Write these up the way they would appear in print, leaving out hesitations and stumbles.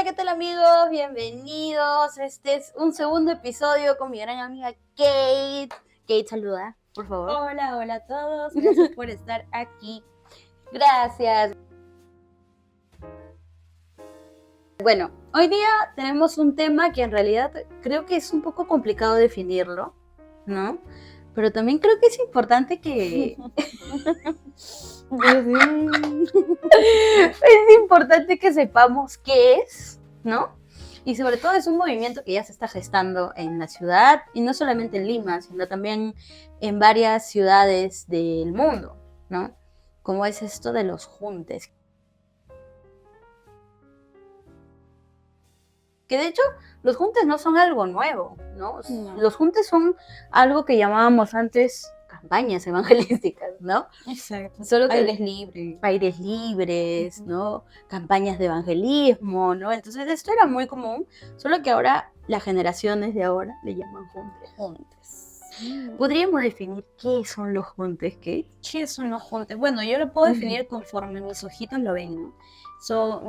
¿qué tal amigos? Bienvenidos. Este es un segundo episodio con mi gran amiga Kate. Kate, saluda, por favor. Hola a todos. Gracias por estar aquí. Gracias. Bueno, hoy día tenemos un tema que en realidad creo que es un poco complicado definirlo, ¿no? Pero también creo que es importante que... es importante que sepamos qué es, ¿no? Y sobre todo es un movimiento que ya se está gestando en la ciudad, y no solamente en Lima, sino también en varias ciudades del mundo, ¿no? Como es esto de los juntes. Que de hecho, los juntes no son algo nuevo, ¿no? No. Los juntes son algo que llamábamos antes campañas evangelísticas, ¿no? Exacto. Solo que Aires libres. aires libres, ¿no? Campañas de evangelismo, ¿no? Entonces esto era muy común, solo que ahora las generaciones de ahora le llaman juntes. ¿Podríamos definir qué son los juntes, Kate? ¿Qué son los juntes? Bueno, yo lo puedo definir conforme mis ojitos lo ven, ¿no?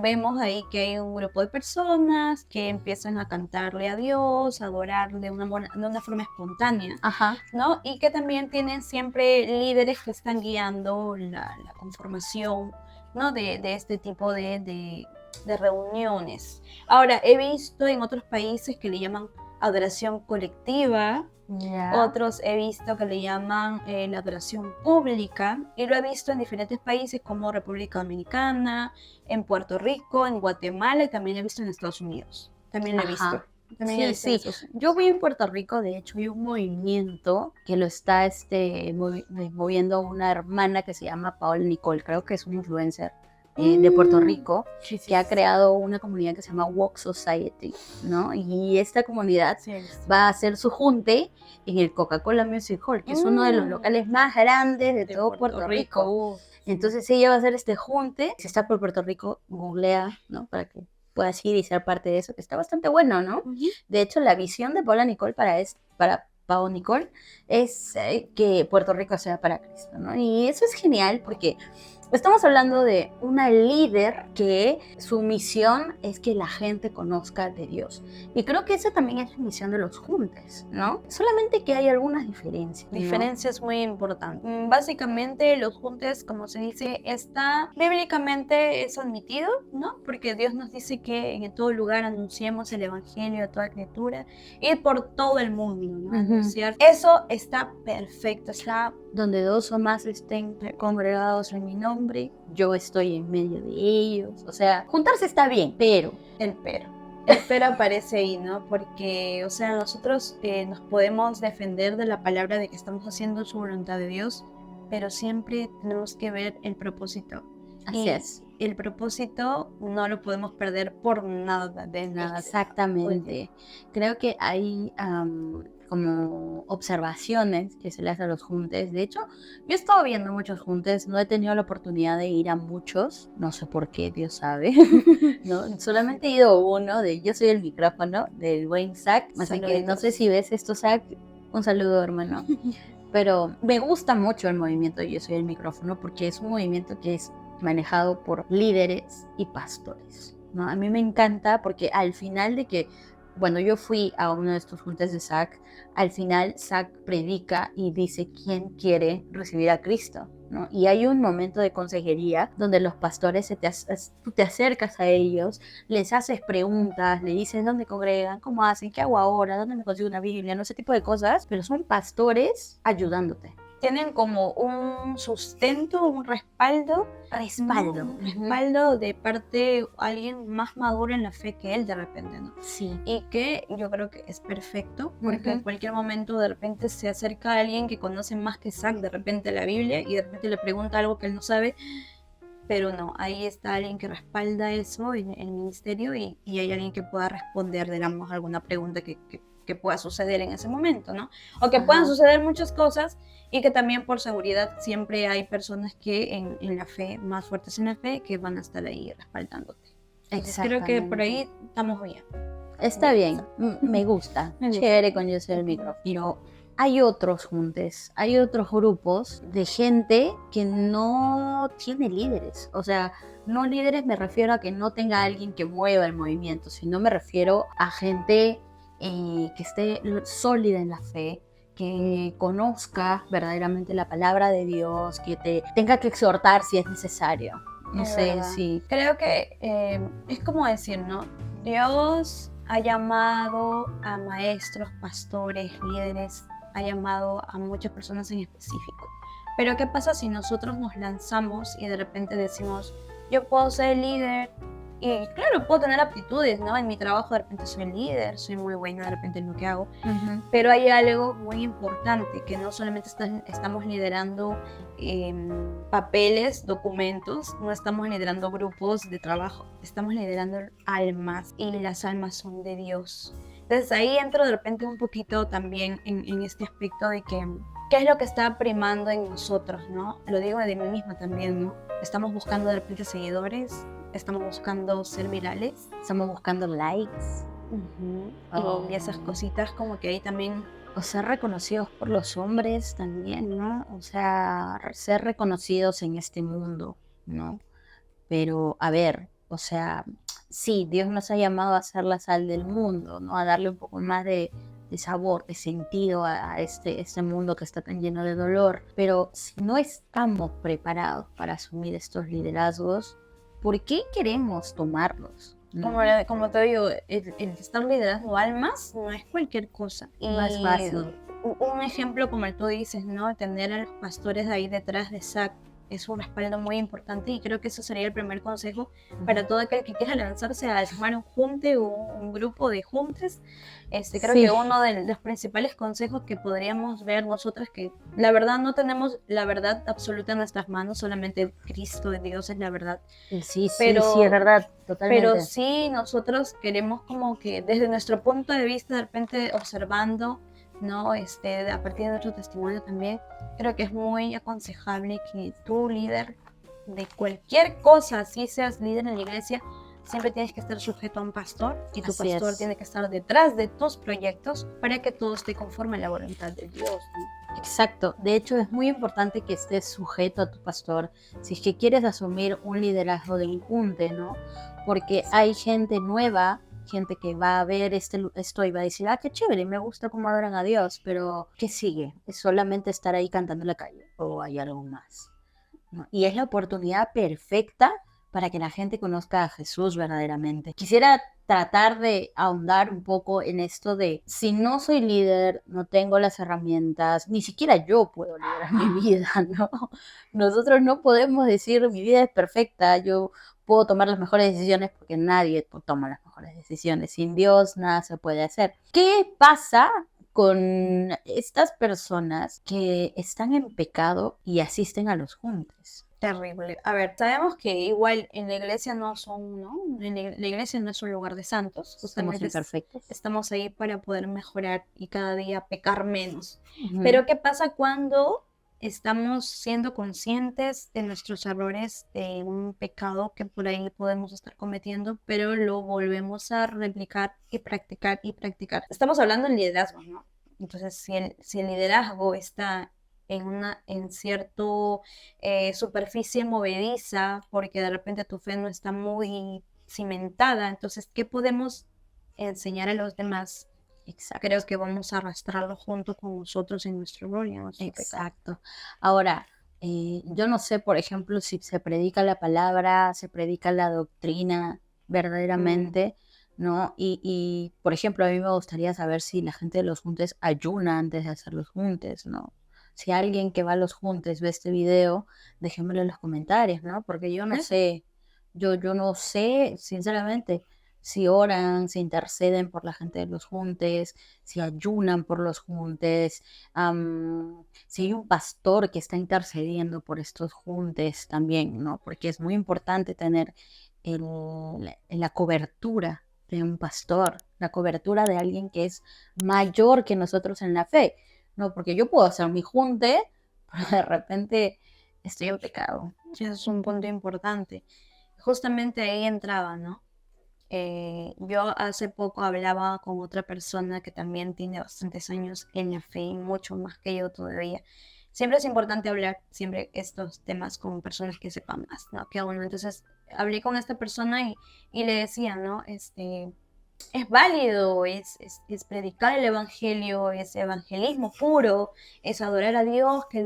Vemos ahí que hay un grupo de personas que empiezan a cantarle a Dios, a adorarle de una forma espontánea, Ajá. ¿no? Y que también tienen siempre líderes que están guiando la conformación, ¿no? De este tipo de reuniones. Ahora, he visto en otros países que le llaman adoración colectiva. Otros he visto que le llaman la adoración pública, y lo he visto en diferentes países como República Dominicana, en Puerto Rico, en Guatemala, y también he visto en Estados Unidos. También lo he visto. Sí. Yo vi en Puerto Rico, de hecho, hay un movimiento que lo está moviendo una hermana que se llama Paola Nicole, creo que es una influencer de Puerto Rico, que ha creado una comunidad que se llama Walk Society, ¿no? Y esta comunidad va a hacer su junte en el Coca-Cola Music Hall, que es uno de los locales más grandes de todo Puerto Rico. Entonces ella va a hacer este junte. Si está por Puerto Rico, googlea, ¿no? Para que puedas ir y ser parte de eso, que está bastante bueno, ¿no? De hecho, la visión de Paola Nicole para Pau Nicole es que Puerto Rico sea para Cristo, ¿no? Y eso es genial porque estamos hablando de una líder que su misión es que la gente conozca de Dios. Y creo que esa también es la misión de los juntes, ¿no? Solamente que hay algunas diferencias, ¿no? Diferencias muy importantes. Básicamente, los juntes, como se dice, está bíblicamente es admitido, ¿no? Porque Dios nos dice que en todo lugar anunciemos el evangelio a toda criatura, ir por todo el mundo, ¿no? Anunciar. Eso está perfecto, está donde dos o más estén congregados en mi nombre, yo estoy en medio de ellos. O sea, juntarse está bien, pero el pero aparece ahí, ¿no? Porque, o sea, nosotros nos podemos defender de la palabra de que estamos haciendo su voluntad de Dios, pero siempre tenemos que ver el propósito. Así es. El propósito no lo podemos perder por nada, de nada. Exactamente. Creo que hay como observaciones que se le hacen a los juntes. De hecho, yo he estado viendo muchos juntes, no he tenido la oportunidad de ir a muchos, no sé por qué, Dios sabe, ¿no? Solamente he ido a uno, Yo Soy el Micrófono, del buen Zach, así que no sé si ves esto, Zach, un saludo, hermano. Pero me gusta mucho el movimiento de Yo Soy el Micrófono porque es un movimiento que es manejado por líderes y pastores, ¿no? A mí me encanta porque al final de que, bueno, yo fui a uno de estos juntas de Zach, al final Zach predica y dice quién quiere recibir a Cristo, ¿no? Y hay un momento de consejería donde los pastores tú te acercas a ellos, les haces preguntas, le dices dónde congregan, cómo hacen, qué hago ahora, dónde me consigo una Biblia, no, ese tipo de cosas, pero son pastores ayudándote. Tienen como un sustento, un respaldo de parte de alguien más maduro en la fe que él de repente, ¿no? Sí. Y que yo creo que es perfecto, porque en cualquier momento de repente se acerca a alguien que conoce más que Zach de repente la Biblia y de repente le pregunta algo que él no sabe, pero no, ahí está alguien que respalda eso en el ministerio y hay alguien que pueda responder, digamos, alguna pregunta que pueda suceder en ese momento, ¿no? O que puedan suceder muchas cosas y que también por seguridad siempre hay personas que en la fe, más fuertes en la fe, que van a estar ahí respaldándote. Creo que por ahí estamos bien. Está bien, me gusta. Chévere con Yo Soy el Micrófono. hay otros juntes, hay otros grupos de gente que no tiene líderes. O sea, no líderes me refiero a que no tenga alguien que mueva el movimiento, sino me refiero a gente que esté sólida en la fe, que conozca verdaderamente la palabra de Dios, que te tenga que exhortar si es necesario. No Es sé verdad. si... Creo que es como decir, ¿no? Dios ha llamado a maestros, pastores, líderes, ha llamado a muchas personas en específico. Pero ¿qué pasa si nosotros nos lanzamos y de repente decimos, yo puedo ser líder? Y claro, puedo tener aptitudes, ¿no? En mi trabajo de repente soy líder, soy muy buena de repente en lo que hago. Pero hay algo muy importante, que no solamente estamos liderando papeles, documentos, no estamos liderando grupos de trabajo, estamos liderando almas y las almas son de Dios. Entonces ahí entro de repente un poquito también en este aspecto de que qué es lo que está primando en nosotros, ¿no? Lo digo de mí misma también, ¿no? Estamos buscando de repente seguidores, estamos buscando ser virales. Estamos buscando likes. Y esas cositas como que ahí también... O ser reconocidos por los hombres también, ¿no? O sea, ser reconocidos en este mundo, ¿no? Pero, a ver, o sea, sí, Dios nos ha llamado a ser la sal del mundo, ¿no? A darle un poco más de sabor, de sentido a este mundo que está tan lleno de dolor. Pero si no estamos preparados para asumir estos liderazgos, ¿por qué queremos tomarlos? ¿No? Como te digo, el estar liderando almas no es cualquier cosa. No es fácil. Un ejemplo como el tú dices, ¿no? Tener a los pastores ahí detrás de Zach es un respaldo muy importante y creo que eso sería el primer consejo para todo aquel que quiera lanzarse a armar un junte o un grupo de juntes. Creo Sí. que uno de los principales consejos que podríamos ver nosotras, que la verdad no tenemos la verdad absoluta en nuestras manos, solamente Cristo de Dios es la verdad. Sí, Pero- sí, es verdad, totalmente. Pero sí nosotros queremos como que desde nuestro punto de vista, de repente observando, ¿no? A partir de nuestro testimonio también, creo que es muy aconsejable que tú, líder de cualquier cosa, si seas líder en la iglesia, siempre tienes que estar sujeto a un pastor y tu Así pastor es. tiene que estar detrás de tus proyectos para que todo esté conforme a la voluntad de Dios, ¿no? Exacto. De hecho, es muy importante que estés sujeto a tu pastor si es que quieres asumir un liderazgo de un junte, ¿no? Porque hay gente nueva, gente que va a ver esto y va a decir, ah, qué chévere, me gusta cómo adoran a Dios, pero ¿qué sigue? ¿Es solamente estar ahí cantando en la calle o hay algo más? ¿No? Y es la oportunidad perfecta para que la gente conozca a Jesús verdaderamente. Quisiera tratar de ahondar un poco en esto de, si no soy líder, no tengo las herramientas, ni siquiera yo puedo liderar mi vida, ¿no? Nosotros no podemos decir, mi vida es perfecta, yo puedo tomar las mejores decisiones porque nadie toma las mejores decisiones. Sin Dios nada se puede hacer. ¿Qué pasa con estas personas que están en pecado y asisten a los juntes? Terrible. A ver, sabemos que igual en la iglesia no son, ¿no? La iglesia no es un lugar de santos. Somos Justamente imperfectos. estamos ahí para poder mejorar y cada día pecar menos. Ujú. Pero ¿qué pasa cuando estamos siendo conscientes de nuestros errores, de un pecado que por ahí podemos estar cometiendo, pero lo volvemos a replicar y practicar y practicar? Estamos hablando del liderazgo, ¿no? Entonces, si el liderazgo está en cierto superficie movediza, porque de repente tu fe no está muy cimentada, entonces, ¿qué podemos enseñar a los demás? Exacto. Creo que vamos a arrastrarlo junto con nosotros en nuestro rol y en nuestro pecado. Exacto. Ahora, yo no sé, por ejemplo, si se predica la palabra, se predica la doctrina verdaderamente, ¿no? Y, por ejemplo, a mí me gustaría saber si la gente de los juntes ayuna antes de hacer los juntes, ¿no? Si alguien que va a los juntes ve este video, déjenmelo en los comentarios, ¿no? Porque yo no ¿Eh? sé, yo no sé, sinceramente, si oran, si interceden por la gente de los juntes, si ayunan por los juntes, si hay un pastor que está intercediendo por estos juntes también, ¿no? Porque es muy importante tener la cobertura de un pastor, la cobertura de alguien que es mayor que nosotros en la fe, ¿no? Porque yo puedo hacer mi junte, pero de repente estoy en pecado. Sí, eso es un punto importante. Justamente ahí entraba, ¿no? Yo hace poco hablaba con otra persona que también tiene bastantes años en la fe, y mucho más que yo todavía. Siempre es importante hablar siempre estos temas con personas que sepan más, ¿no? Que uno. Entonces hablé con esta persona y le decía, ¿no? Es válido, es predicar el evangelio, es evangelismo puro, es adorar a Dios, que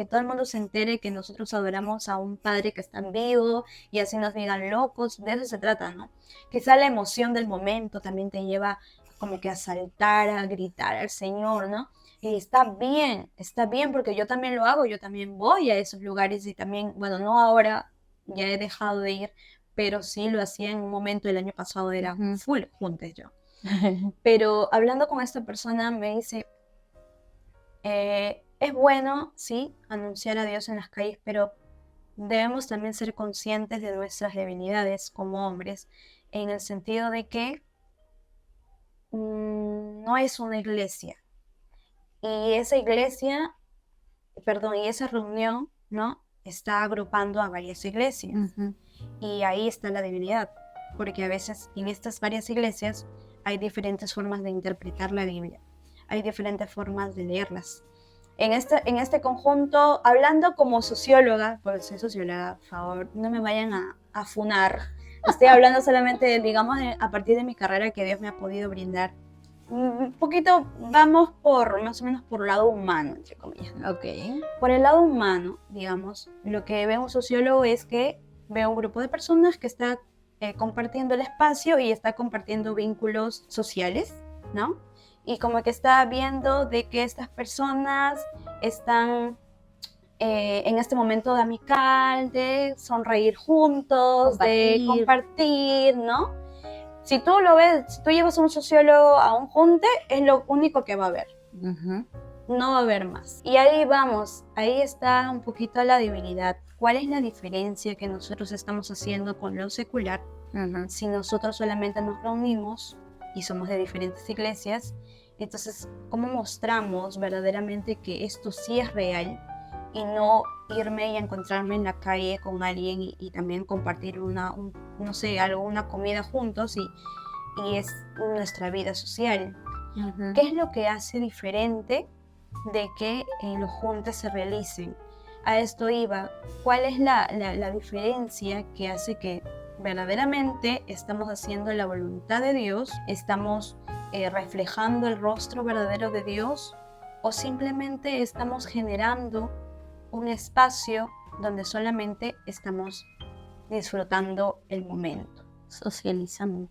todo el mundo se entere que nosotros adoramos a un Padre que está vivo y así nos digan locos, de eso se trata, ¿no? Quizá la emoción del momento también te lleva como que a saltar, a gritar al Señor, ¿no? Y está bien porque yo también lo hago, yo también voy a esos lugares y también, bueno, no ahora, ya he dejado de ir, pero sí lo hacía en un momento, el año pasado era full juntes yo. Pero hablando con esta persona me dice, es bueno, sí, anunciar a Dios en las calles, pero debemos también ser conscientes de nuestras debilidades como hombres, en el sentido de que no es una iglesia. Y esa iglesia, perdón, y esa reunión, ¿no? Está agrupando a varias iglesias. Y ahí está la debilidad, porque a veces en estas varias iglesias hay diferentes formas de interpretar la Biblia, hay diferentes formas de leerlas. En este conjunto, hablando como socióloga, pues soy socióloga, por favor, no me vayan a funar. Estoy hablando solamente, digamos, a partir de mi carrera que Dios me ha podido brindar. Un poquito, vamos más o menos por el lado humano, entre comillas. Ok. Por el lado humano, digamos, lo que ve un sociólogo es que ve un grupo de personas que está compartiendo el espacio y está compartiendo vínculos sociales, ¿no? Y como que está viendo de que estas personas están en este momento de amical, de sonreír juntos, de compartir, ¿no? Si tú lo ves, si tú llevas a un sociólogo a un junte, es lo único que va a haber. No va a haber más. Y ahí vamos, ahí está un poquito la debilidad. ¿Cuál es la diferencia que nosotros estamos haciendo con lo secular? Si nosotros solamente nos reunimos y somos de diferentes iglesias, entonces, ¿cómo mostramos verdaderamente que esto sí es real? Y no irme y encontrarme en la calle con alguien y también compartir una comida juntos y es nuestra vida social. ¿Qué es lo que hace diferente de que los juntes se realicen? A esto iba. ¿Cuál es la diferencia que hace que verdaderamente estamos haciendo la voluntad de Dios? ¿Estamos reflejando el rostro verdadero de Dios? ¿O simplemente estamos generando un espacio donde solamente estamos disfrutando el momento? Socializando.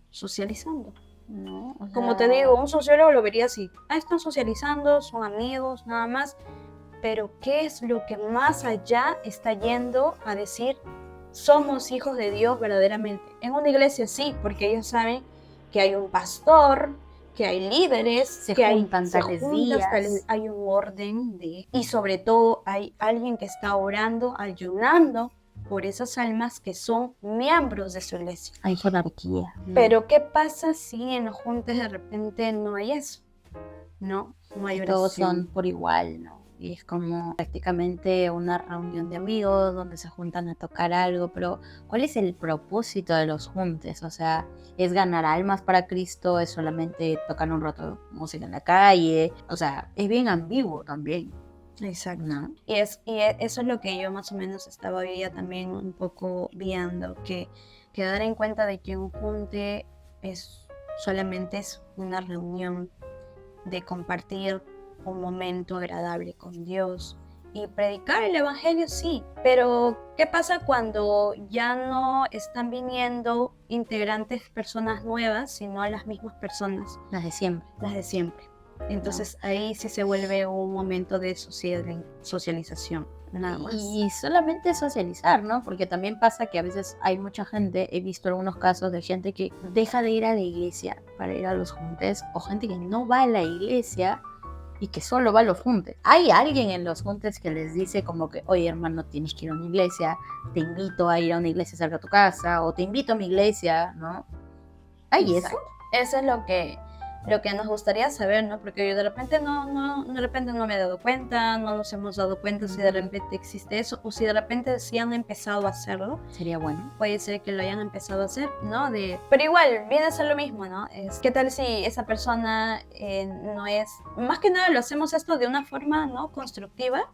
¿No? O sea, como te digo, un sociólogo lo vería así. Están socializando, son amigos, nada más. Pero ¿qué es lo que más allá está yendo a decir? Somos hijos de Dios verdaderamente. En una iglesia sí, porque ellos saben que hay un pastor, que hay líderes, se que juntan tales días. Hay un orden y sobre todo hay alguien que está orando, ayunando por esas almas que son miembros de su iglesia. Hay jerarquía. Pero ¿qué pasa si en los juntes de repente no hay eso? No hay oración. Todos son por igual, ¿no? Y es como prácticamente una reunión de amigos donde se juntan a tocar algo, pero ¿cuál es el propósito de los juntes? O sea, ¿es ganar almas para Cristo? ¿Es solamente tocar un rato de música en la calle? O sea, es bien ambiguo también. Exacto. ¿No? Y eso es lo que yo más o menos estaba hoy día también un poco viendo, que dar en cuenta de que un junte solamente es una reunión de compartir un momento agradable con Dios y predicar el evangelio, sí, pero ¿qué pasa cuando ya no están viniendo integrantes, personas nuevas, sino las mismas personas? Las de siempre. Entonces ahí sí se vuelve un momento de socialización, nada más. Y solamente socializar, ¿no? Porque también pasa que a veces hay mucha gente, he visto algunos casos de gente que deja de ir a la iglesia para ir a los juntes, o gente que no va a la iglesia y que solo va a los juntes. Hay alguien en los juntes que les dice como que, oye hermano, tienes que ir a una iglesia, te invito a ir a una iglesia cerca de tu casa, o te invito a mi iglesia, ¿no? ¿Hay eso? Eso es lo que lo que nos gustaría saber, ¿no? Porque yo de repente de repente no me he dado cuenta, no nos hemos dado cuenta si de repente existe eso, o si de repente sí han empezado a hacerlo. Sería bueno. Puede ser que lo hayan empezado a hacer, ¿no? Pero igual, viene a ser lo mismo, ¿no? ¿Qué tal si esa persona no es... Más que nada lo hacemos esto de una forma, ¿no? Constructiva,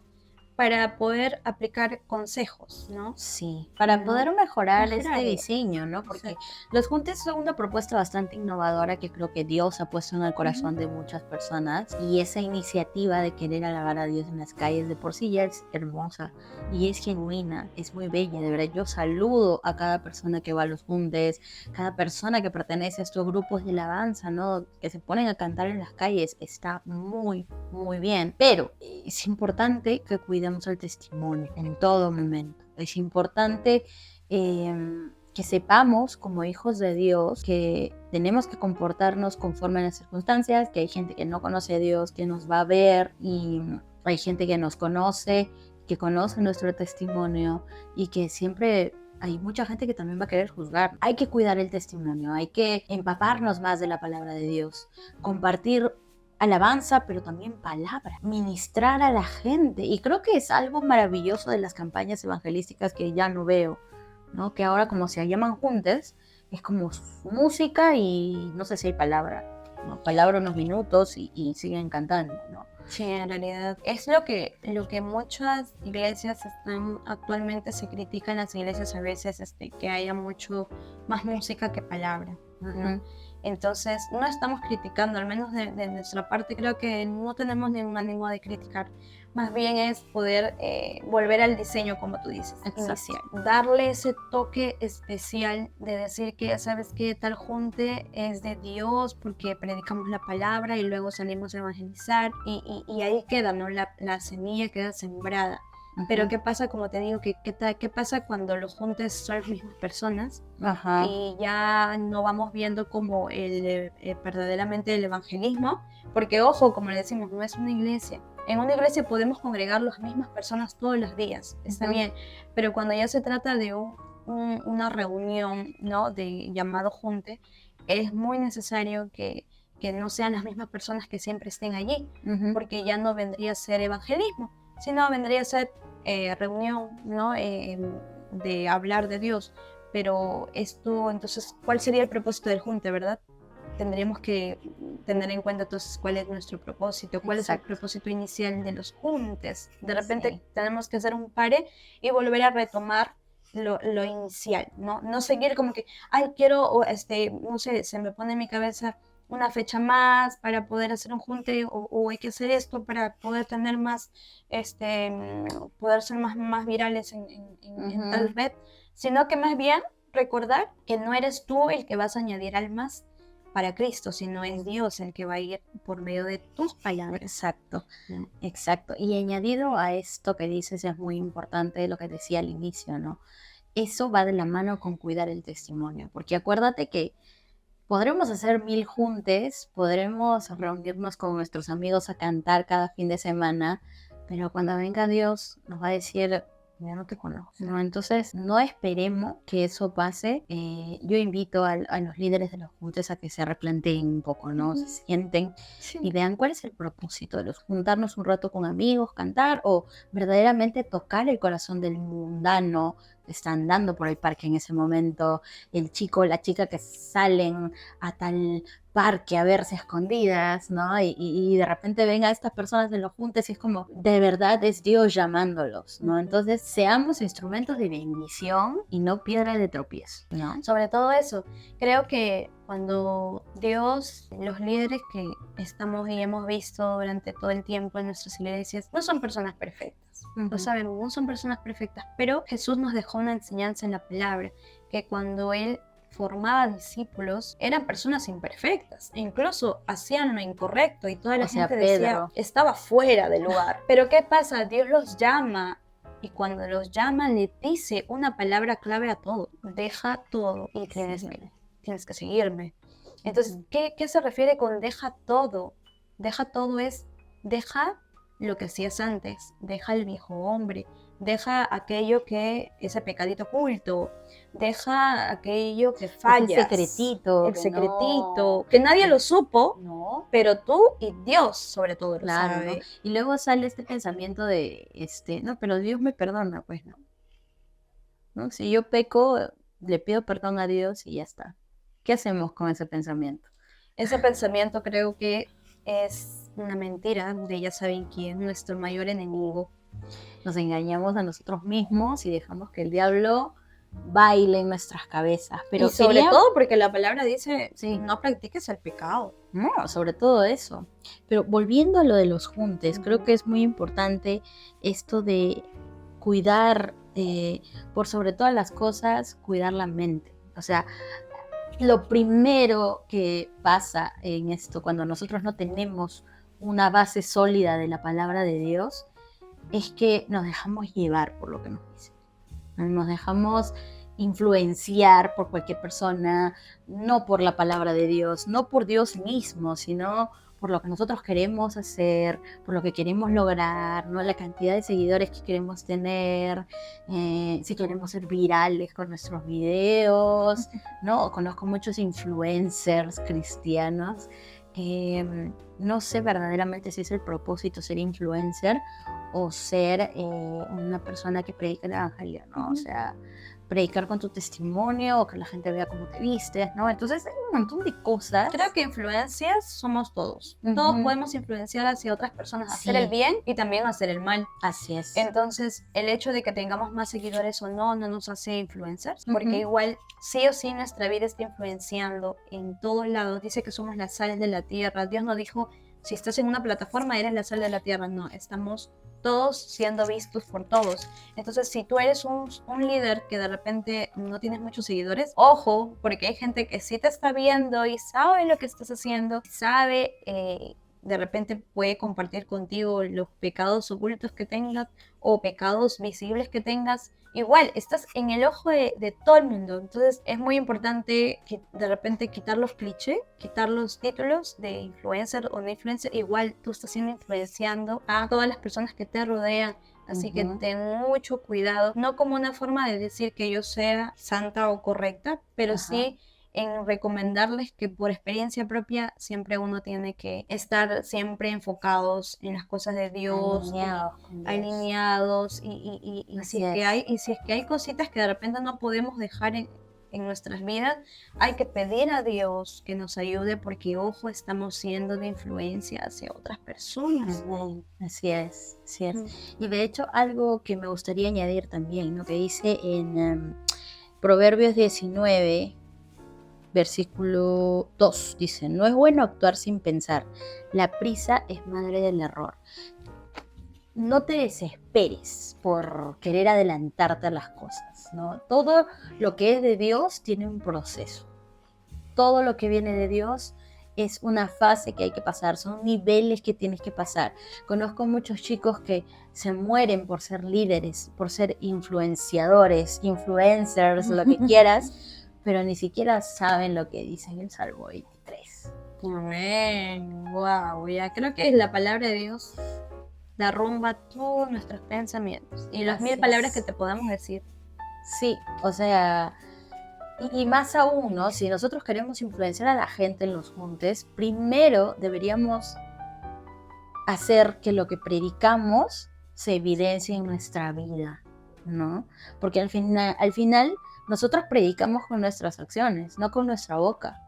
para poder aplicar consejos, ¿no? Sí, para poder mejorar este Mejorarlo. diseño, ¿no? Porque Exacto. los juntes son una propuesta bastante innovadora que creo que Dios ha puesto en el corazón de muchas personas, y esa iniciativa de querer alabar a Dios en las calles de por sí ya es hermosa y es genuina, es muy bella, de verdad. Yo saludo a cada persona que va a los juntes, cada persona que pertenece a estos grupos de alabanza, ¿no? Que se ponen a cantar en las calles, está muy, muy bien, pero es importante que cuidemos el testimonio en todo momento. Es importante que sepamos como hijos de Dios que tenemos que comportarnos conforme a las circunstancias, que hay gente que no conoce a Dios, que nos va a ver, y hay gente que nos conoce, que conoce nuestro testimonio, y que siempre hay mucha gente que también va a querer juzgar. Hay que cuidar el testimonio, hay que empaparnos más de la palabra de Dios, compartir alabanza, pero también palabra, ministrar a la gente. Y creo que es algo maravilloso de las campañas evangelísticas que ya no veo, ¿no? Que ahora, como se llaman juntes, es como música y no sé si hay palabra, ¿no? Palabra unos minutos y siguen cantando, ¿no? Sí, en realidad es lo que muchas iglesias actualmente se critican en las iglesias a veces, que haya mucho más música que palabra, ¿no? Entonces no estamos criticando, al menos de nuestra parte creo que no tenemos ningún ánimo de criticar, más bien es poder volver al diseño, como tú dices, inicial, darle ese toque especial de decir que, ¿sabes qué? Tal junte es de Dios porque predicamos la palabra y luego salimos a evangelizar y ahí queda, ¿no? La semilla queda sembrada. Pero ¿qué pasa, como te digo, qué pasa cuando los juntes son las mismas personas? Ajá. Y ya no vamos viendo como verdaderamente el evangelismo? Porque ojo, como le decimos, no es una iglesia. En una iglesia podemos congregar las mismas personas todos los días, está bien, pero cuando ya se trata de una reunión, ¿no? De llamado junte, es muy necesario que no sean las mismas personas que siempre estén allí, porque ya no vendría a ser evangelismo, sino vendría a ser reunión, ¿no? De hablar de Dios. Pero esto, entonces, ¿cuál sería el propósito del junte, verdad? Tendríamos que tener en cuenta entonces cuál es nuestro propósito, cuál es el propósito inicial de los juntes. De repente tenemos que hacer un pare y volver a retomar lo inicial, ¿no? No seguir como que, ay, quiero, no sé, se me pone en mi cabeza una fecha más para poder hacer un junte, o hay que hacer esto para poder tener más, poder ser más virales en tal red, sino que más bien recordar que no eres tú el que vas a añadir almas para Cristo, sino es Dios el que va a ir por medio de tus palabras. Exacto, exacto. Y añadido a esto que dices, es muy importante lo que decía al inicio, ¿no? Eso va de la mano con cuidar el testimonio, porque acuérdate que podremos hacer 1000 juntes, podremos reunirnos con nuestros amigos a cantar cada fin de semana, pero cuando venga Dios nos va a decir, ya no te conozco, ¿no? Entonces no esperemos que eso pase. Yo invito a los líderes de los juntes a que se replanteen un poco, ¿no? Se sienten y vean cuál es el propósito de los juntarnos un rato con amigos, cantar, o verdaderamente tocar el corazón del mundano que está andando por el parque en ese momento, el chico o la chica que salen a tal parque a verse escondidas, ¿no? Y de repente ven a estas personas en los juntes y es como, de verdad es Dios llamándolos, ¿no? Entonces seamos instrumentos de bendición y no piedra de tropiezo, ¿no? Sobre todo eso, creo que cuando Dios, los líderes que estamos y hemos visto durante todo el tiempo en nuestras iglesias, no son personas perfectas, lo sabemos, no son personas perfectas, pero Jesús nos dejó una enseñanza en la palabra, que cuando Él formaba discípulos, eran personas imperfectas, e incluso hacían lo incorrecto y toda la gente decía, estaba fuera del lugar. Pero ¿qué pasa? Dios los llama, y cuando los llama le dice una palabra clave a todo: deja todo y tienes que seguirme. Entonces, ¿qué se refiere con deja todo? Deja todo es, deja lo que hacías antes, deja el viejo hombre, deja aquello que, ese pecadito oculto, deja aquello que fallas, Ese secretito. el Que secretito, que nadie lo supo, No. pero tú y Dios sobre todo lo Claro, ¿no? sabe. Y luego sale este pensamiento de, no, pero Dios me perdona, pues, ¿no? ¿No? Si yo peco, le pido perdón a Dios y ya está. ¿Qué hacemos con ese pensamiento? Ese pensamiento creo que es una mentira de ya saben quién, nuestro mayor enemigo. Nos engañamos a nosotros mismos y dejamos que el diablo baile en nuestras cabezas. Pero y sobre quería- todo porque la palabra dice, Sí. no practiques el pecado. No, sobre todo eso. Pero volviendo a lo de los juntes, creo que es muy importante esto de cuidar, por sobre todas las cosas, cuidar la mente. O sea, lo primero que pasa en esto, cuando nosotros no tenemos una base sólida de la palabra de Dios, es que nos dejamos llevar por lo que nos dicen. Nos dejamos influenciar por cualquier persona, no por la palabra de Dios, no por Dios mismo, sino por lo que nosotros queremos hacer, por lo que queremos lograr, ¿no? La cantidad de seguidores que queremos tener, si queremos ser virales con nuestros videos, ¿no? Conozco muchos influencers cristianos. No sé verdaderamente si es el propósito ser influencer o ser una persona que predica el evangelio, ¿no? O sea, predicar con tu testimonio o que la gente vea cómo te vistes, ¿no? Entonces hay un montón de cosas. Creo que influencias somos todos. Ujú. Todos podemos influenciar hacia otras personas, hacer Sí. el bien y también hacer el mal. Así es. Entonces, el hecho de que tengamos más seguidores o no, no nos hace influencers, porque Ujú. igual sí o sí nuestra vida está influenciando en todos lados. Dice que somos la sal de la tierra. Dios no dijo, si estás en una plataforma, eres la sal de la tierra. No, estamos todos siendo vistos por todos. Entonces, si tú eres un líder que de repente no tienes muchos seguidores, ojo, porque hay gente que sí te está viendo y sabe lo que estás haciendo, sabe, de repente puede compartir contigo los pecados ocultos que tengas o pecados visibles que tengas. Igual, estás en el ojo de todo el mundo. Entonces es muy importante que de repente quitar los clichés, quitar los títulos de influencer o no influencer. Igual tú estás siendo influenciando a todas las personas que te rodean. Así que Ujú. ten mucho cuidado, no como una forma de decir que yo sea santa o correcta, pero Ajá. sí en recomendarles que por experiencia propia siempre uno tiene que estar siempre enfocados en las cosas de Dios, Alineados con Dios. alineados y Así si es que es. hay, si es que hay cositas que de repente no podemos dejar en nuestras vidas, hay que pedir a Dios que nos ayude porque, ojo, estamos siendo de influencia hacia otras personas. Ujú. Así es, así es. Mm. Y de hecho, algo que me gustaría añadir también, ¿no? Que dice en Proverbios 19, versículo 2, dice, no es bueno actuar sin pensar, la prisa es madre del error. No te desesperes por querer adelantarte a las cosas, ¿no? Todo lo que es de Dios tiene un proceso. Todo lo que viene de Dios es una fase que hay que pasar, son niveles que tienes que pasar. Conozco muchos chicos que se mueren por ser líderes, por ser influenciadores, influencers, lo que quieras, pero ni siquiera saben lo que dice en el Salmo 23. Amén. Wow, ya creo que la palabra de Dios derrumba todos nuestros pensamientos y las Así 1000 palabras es. que te podamos decir. Sí, o sea, y más aún, ¿no? Si nosotros queremos influenciar a la gente en los juntes, primero deberíamos hacer que lo que predicamos se evidencie en nuestra vida, ¿no? Porque al final nosotros predicamos con nuestras acciones, no con nuestra boca.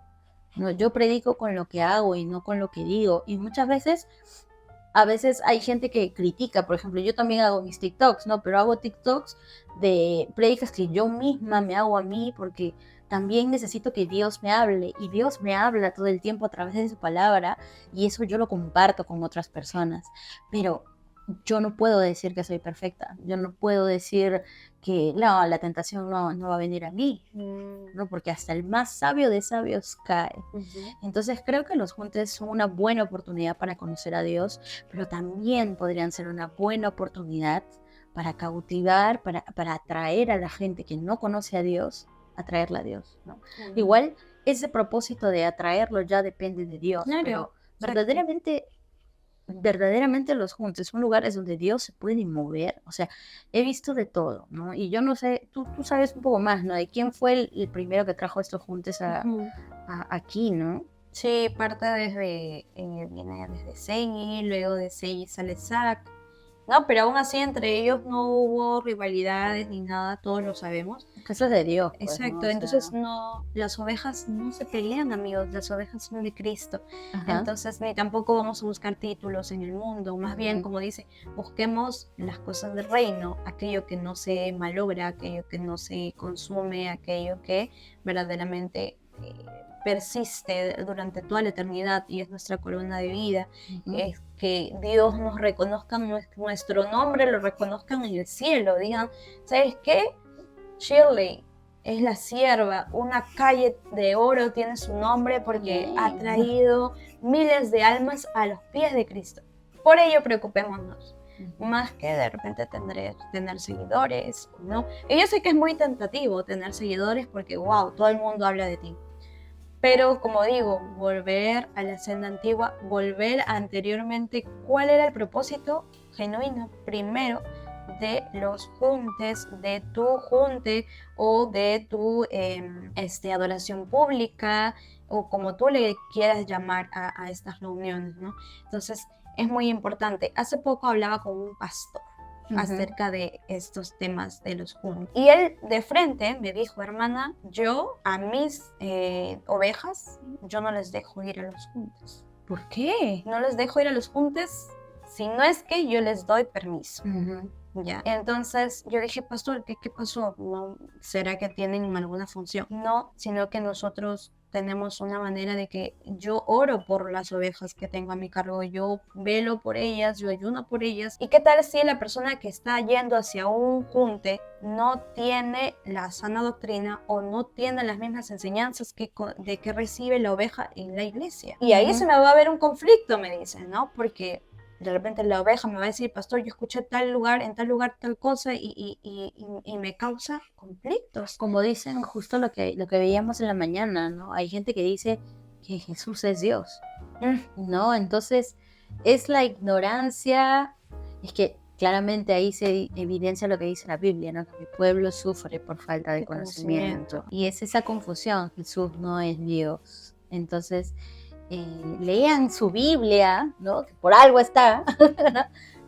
¿No? Yo predico con lo que hago y no con lo que digo. Y muchas veces, a veces hay gente que critica, por ejemplo, yo también hago mis TikToks, ¿no? Pero hago TikToks de prédicas que yo misma me hago a mí porque también necesito que Dios me hable y Dios me habla todo el tiempo a través de su palabra y eso yo lo comparto con otras personas. Pero yo no puedo decir que soy perfecta, yo no puedo decir que no, la tentación no va a venir a mí, ¿no? Porque hasta el más sabio de sabios cae. Entonces creo que los juntes son una buena oportunidad para conocer a Dios, pero también podrían ser una buena oportunidad para cautivar, para atraer a la gente que no conoce a Dios, atraerla a Dios, ¿no? Igual ese propósito de atraerlo ya depende de Dios, Claro, pero exacto. verdaderamente verdaderamente los juntes son lugares donde Dios se puede mover. O sea, he visto de todo, ¿no? Y yo no sé, tú sabes un poco más, ¿no? De quién fue el primero que trajo estos juntes Ujú. aquí, ¿no? Sí, parte viene desde Seiji, luego de Seiji sale Zack. No, pero aún así entre ellos no hubo rivalidades ni nada, todos lo sabemos. Eso es de Dios, pues, ¿no? Exacto, O entonces sea, no, las ovejas no se pelean, amigos, las ovejas son de Cristo. ajá. Entonces ni tampoco vamos a buscar títulos en el mundo, más bien, Ujú. como dice, busquemos las cosas del reino, aquello que no se malogra, aquello que no se consume, aquello que verdaderamente persiste durante toda la eternidad y es nuestra corona de vida. Ujú. Es que Dios nos reconozca, nuestro nombre lo reconozcan en el cielo, digan, ¿sabes qué? Shirley es la sierva, una calle de oro tiene su nombre porque ha traído miles de almas a los pies de Cristo. Por ello preocupémonos, más que de repente tener seguidores, ¿no? Y yo sé que es muy tentativo tener seguidores porque, wow, todo el mundo habla de ti. Pero como digo, volver a la senda antigua, volver a anteriormente, ¿cuál era el propósito genuino primero de los juntes, de tu junte o de tu adoración pública o como tú le quieras llamar a estas reuniones, ¿no? Entonces es muy importante. Hace poco hablaba con un pastor acerca de estos temas de los juntos. Y él de frente me dijo, hermana, yo a mis ovejas, yo no les dejo ir a los juntos. ¿Por qué? No les dejo ir a los juntos si no es que yo les doy permiso. Ya. Entonces yo dije, pastor, ¿qué pasó? ¿No? ¿Será que tienen alguna función? No, sino que nosotros tenemos una manera de que yo oro por las ovejas que tengo a mi cargo, yo velo por ellas, yo ayuno por ellas. ¿Y qué tal si la persona que está yendo hacia un junte no tiene la sana doctrina o no tiene las mismas enseñanzas de que recibe la oveja en la iglesia? Y ahí se me va a ver un conflicto, me dicen, ¿no? Porque de repente la oveja me va a decir, pastor, yo escuché en tal lugar tal cosa y me causa conflictos. Como dicen justo lo que veíamos en la mañana, ¿no? Hay gente que dice que Jesús es Dios, ¿no? Entonces es la ignorancia, es que claramente ahí se evidencia lo que dice la Biblia, ¿no? Que mi pueblo sufre por falta de conocimiento. Y es esa confusión, Jesús no es Dios. Entonces, lean su Biblia, ¿no? Que por algo está,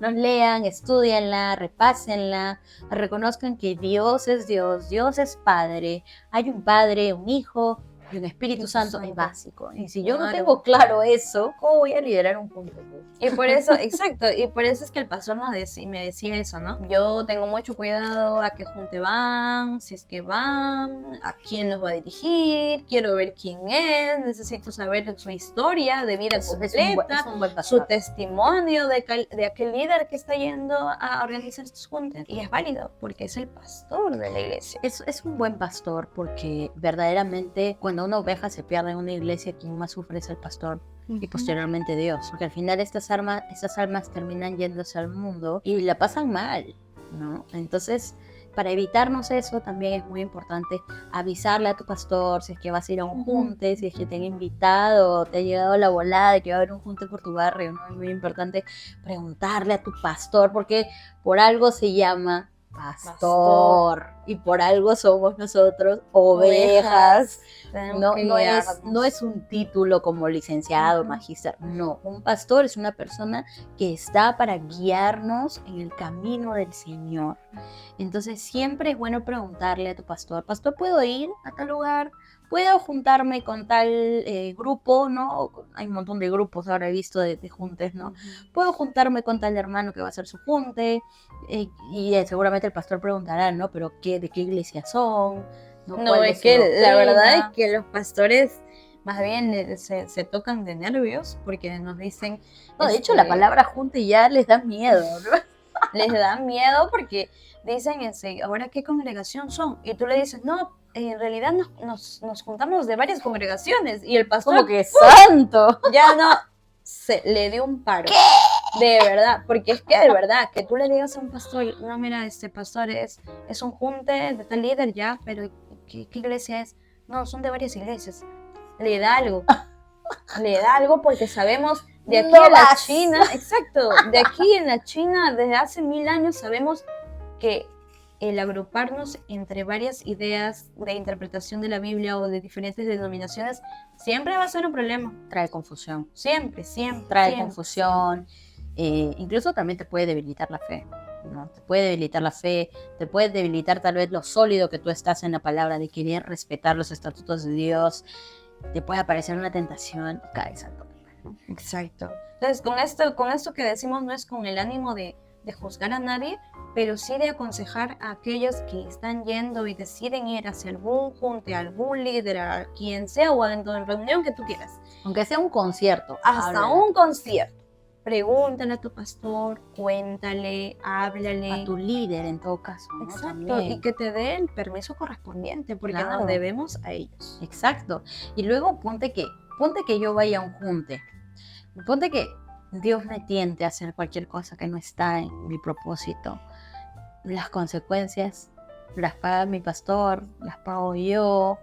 ¿no? Lean, estudianla, repásenla, reconozcan que Dios es Dios, Dios es Padre, hay un Padre, un Hijo y un Espíritu Santo, es básico. Y si yo no tengo claro eso, ¿cómo voy a liderar un punto? Y por eso, exacto, y por eso es que el pastor me decía eso, ¿no? Yo tengo mucho cuidado a qué junte van, si es que van, a quién los va a dirigir, quiero ver quién es, necesito saber su historia de vida completa, su testimonio de aquel líder que está yendo a organizar estos juntes. Y es válido, porque es el pastor de la iglesia. Es un buen pastor, porque verdaderamente cuando una oveja se pierde en una iglesia, quien más sufre es el pastor. Y posteriormente Dios, porque al final estas almas terminan yéndose al mundo y la pasan mal, ¿no? Entonces, para evitarnos eso, también es muy importante avisarle a tu pastor si es que vas a ir a un junte, si es que te han invitado, te ha llegado la volada de que va a haber un junte por tu barrio, ¿no? Es muy importante preguntarle a tu pastor, porque por algo se llama pastor. Y por algo somos nosotros ovejas. No es un título como licenciado, magíster. No, un pastor es una persona que está para guiarnos en el camino del Señor. Entonces siempre es bueno preguntarle a tu pastor, pastor, ¿puedo ir a tal lugar? ¿Puedo juntarme con tal grupo? ¿No? Hay un montón de grupos ahora he visto de juntes, ¿no? ¿Puedo juntarme con tal hermano que va a hacer su junte? Y seguramente el pastor preguntará, ¿no? ¿Pero de qué iglesia son? No, es que la verdad es que los pastores más bien se tocan de nervios porque nos dicen... No, de hecho la palabra junte ya les da miedo, ¿no? Les da miedo porque dicen, ¿ahora qué congregación son? Y tú le dices, no, en realidad nos juntamos de varias congregaciones. Y el pastor... Como que santo. Ya no, le dio un paro. ¿Qué? De verdad, porque es que de verdad, que tú le digas a un pastor, no, mira, este pastor es un junte de tal líder ya, pero ¿qué iglesia es? No, son de varias iglesias. Le da algo. Le da algo porque sabemos De aquí No a la más. China, exacto, de aquí en la China desde hace 1000 años sabemos que el agruparnos entre varias ideas de interpretación de la Biblia o de diferentes denominaciones siempre va a ser un problema. Trae confusión. Siempre, siempre. Trae siempre. confusión. Incluso también te puede debilitar la fe, ¿no? Te puede debilitar la fe, te puede debilitar tal vez lo sólido que tú estás en la palabra, de querer respetar los estatutos de Dios. Te puede aparecer una tentación y caes al toque, ¿no? Exacto. Entonces, con esto que decimos no es con el ánimo de juzgar a nadie, pero sí de aconsejar a aquellos que están yendo y deciden ir hacia algún junte, algún líder, a quien sea o en la reunión que tú quieras. Aunque sea un concierto. Hasta háblale. un concierto. Pregúntale a tu pastor, cuéntale, háblale. A tu líder en todo caso, ¿no? Exacto, También. y que te dé el permiso correspondiente, porque Claro. nos debemos a ellos. Exacto. Y luego ponte que yo vaya a un junte. Ponte que Dios me tiente a hacer cualquier cosa que no está en mi propósito. Las consecuencias las paga mi pastor, las pago yo,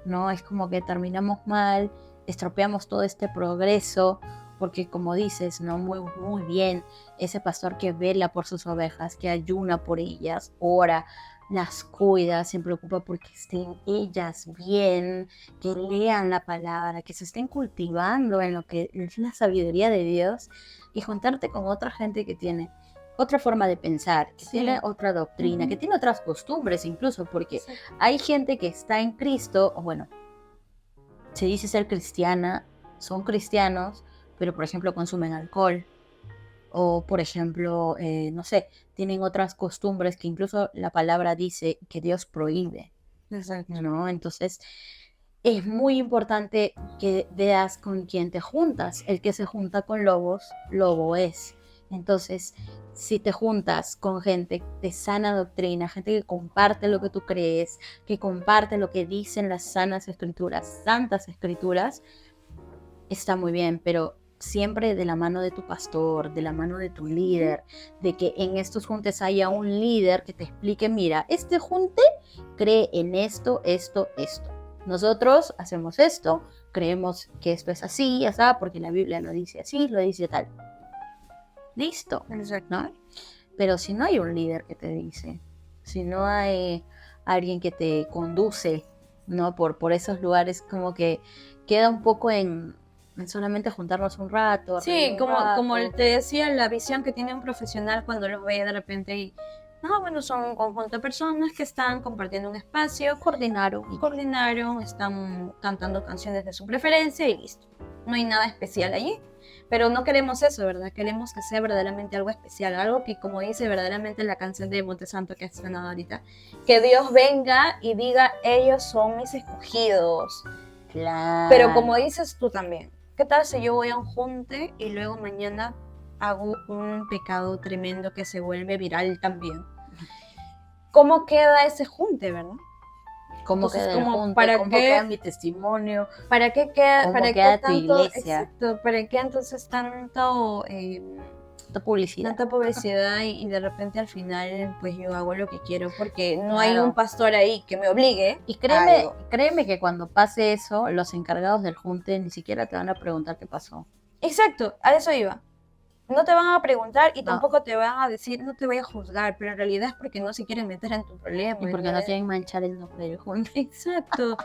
¿no? Es como que terminamos mal, estropeamos todo este progreso, porque como dices, ¿no? Muy, muy bien, ese pastor que vela por sus ovejas, que ayuna por ellas, ora, las cuida, se preocupa porque estén ellas bien, que lean la palabra, que se estén cultivando en lo que es la sabiduría de Dios, y juntarte con otra gente que tiene otra forma de pensar, que Sí. tiene otra doctrina, que Ujú. tiene otras costumbres incluso, porque Sí. hay gente que está en Cristo, o bueno, se dice ser cristiana, son cristianos, pero por ejemplo consumen alcohol, o por ejemplo, no sé, tienen otras costumbres que incluso la palabra dice que Dios prohíbe, Exacto. ¿no? Entonces, es muy importante que veas con quién te juntas. El que se junta con lobos, lobo es. Entonces, si te juntas con gente de sana doctrina, gente que comparte lo que tú crees, que comparte lo que dicen las sanas escrituras, santas escrituras, está muy bien, pero siempre de la mano de tu pastor, de la mano de tu líder, de que en estos juntes haya un líder que te explique, mira, este junte cree en esto, esto, esto. Nosotros hacemos esto, creemos que esto es así, así, porque la Biblia lo dice así, lo dice tal. Listo, Exacto. ¿no? Pero si no hay un líder que te dice, si no hay alguien que te conduce, ¿no? Por esos lugares, como que queda un poco en solamente juntarnos un rato. Sí, reír un como rato. te decía, la visión que tiene un profesional cuando los ve de repente y, bueno, son un conjunto de personas que están compartiendo un espacio, coordinaron, están cantando canciones de su preferencia y listo. No hay nada especial allí. Pero no queremos eso, ¿verdad? Queremos que sea verdaderamente algo especial, algo que, como dice verdaderamente la canción de Montesanto que ha estrenado ahorita, que Dios venga y diga, ellos son mis escogidos. Claro. Pero como dices tú también, ¿qué tal si yo voy a un junte y luego mañana hago un pecado tremendo que se vuelve viral también? ¿Cómo queda ese junte, verdad? ¿Cómo Entonces, queda el como, junte? ¿para ¿Cómo qué? queda mi testimonio? ¿Para qué queda, ¿Cómo para queda qué tu tanto, iglesia? exacto, para qué entonces tanto, Esta publicidad. tanta publicidad y de repente al final pues yo hago lo que quiero porque no hay Claro. un pastor ahí que me obligue? Y a algo? créeme que cuando pase eso, los encargados del junte ni siquiera te van a preguntar qué pasó. Exacto, a eso iba. No te van a preguntar y No. tampoco te van a decir, no te voy a juzgar, pero en realidad es porque no se quieren meter en tu problema. Y porque no quieren manchar el nombre del junte. Exacto.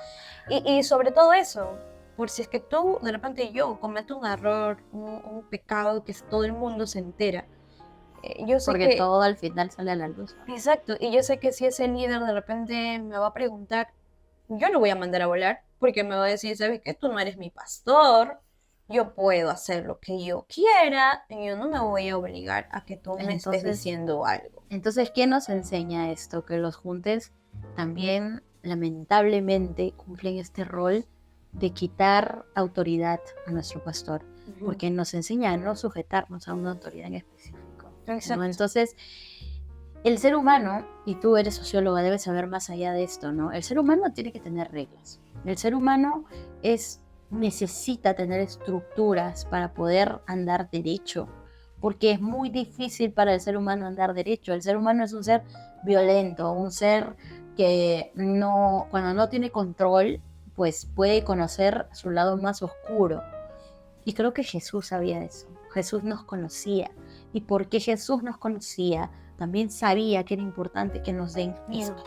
y sobre todo eso, por si es que tú, de repente yo cometo un error, un pecado que todo el mundo se entera. Yo sé Porque que... todo al final sale a la luz. Exacto, y yo sé que si ese líder de repente me va a preguntar, yo lo voy a mandar a volar, porque me va a decir, ¿sabes qué? Tú no eres mi pastor, yo puedo hacer lo que yo quiera, y yo no me voy a obligar a que tú me estés Entonces- diciendo algo. Entonces, ¿qué nos enseña esto? Que los juntes también, lamentablemente, cumplen este rol de quitar autoridad a nuestro pastor, porque nos enseña a no sujetarnos a una autoridad en específico, ¿no? Exacto. Entonces, el ser humano, y tú eres socióloga, debes saber más allá de esto, ¿no? El ser humano tiene que tener reglas. El ser humano necesita tener estructuras para poder andar derecho, porque es muy difícil para el ser humano andar derecho. El ser humano es un ser violento, un ser que cuando no tiene control, pues puede conocer su lado más oscuro. Y creo que Jesús sabía eso. Jesús nos conocía. Y porque Jesús nos conocía, también sabía que era importante que nos den esto.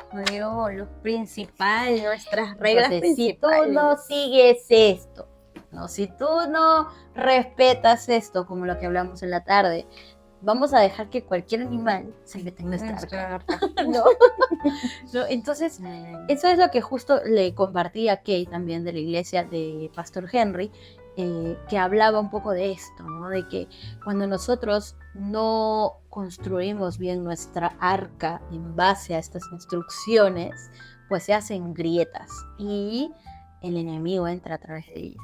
Lo principal, nuestras reglas Entonces, si tú principales. no sigues esto, ¿no? Si tú no respetas esto, como lo que hablamos en la tarde, vamos a dejar que cualquier animal se meta en nuestra arca. ¿No? ¿No? Entonces, eso es lo que justo le compartí a Kate también de la iglesia de Pastor Henry, que hablaba un poco de esto, ¿no? De que cuando nosotros no construimos bien nuestra arca en base a estas instrucciones, pues se hacen grietas y el enemigo entra a través de ellas.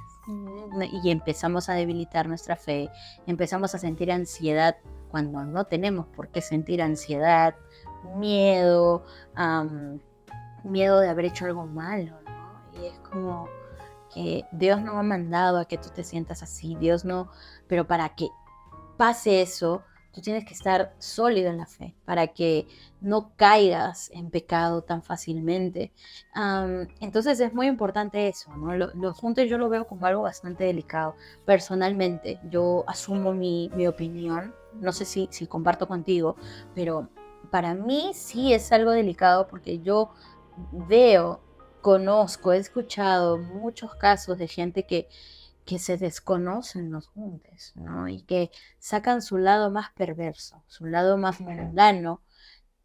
Y empezamos a debilitar nuestra fe, empezamos a sentir ansiedad cuando no tenemos por qué sentir ansiedad, miedo, miedo de haber hecho algo malo, ¿no? Y es como que Dios no ha mandado a que tú te sientas así, Dios no, pero para que pase eso, tú tienes que estar sólido en la fe, para que no caigas en pecado tan fácilmente. Entonces es muy importante eso, ¿no? Los juntes yo lo veo como algo bastante delicado. Personalmente, yo asumo mi opinión, no sé si comparto contigo, pero para mí sí es algo delicado porque yo veo, conozco, he escuchado muchos casos de gente que se desconocen los juntes, ¿no? Y que sacan su lado más perverso, su lado más mundano,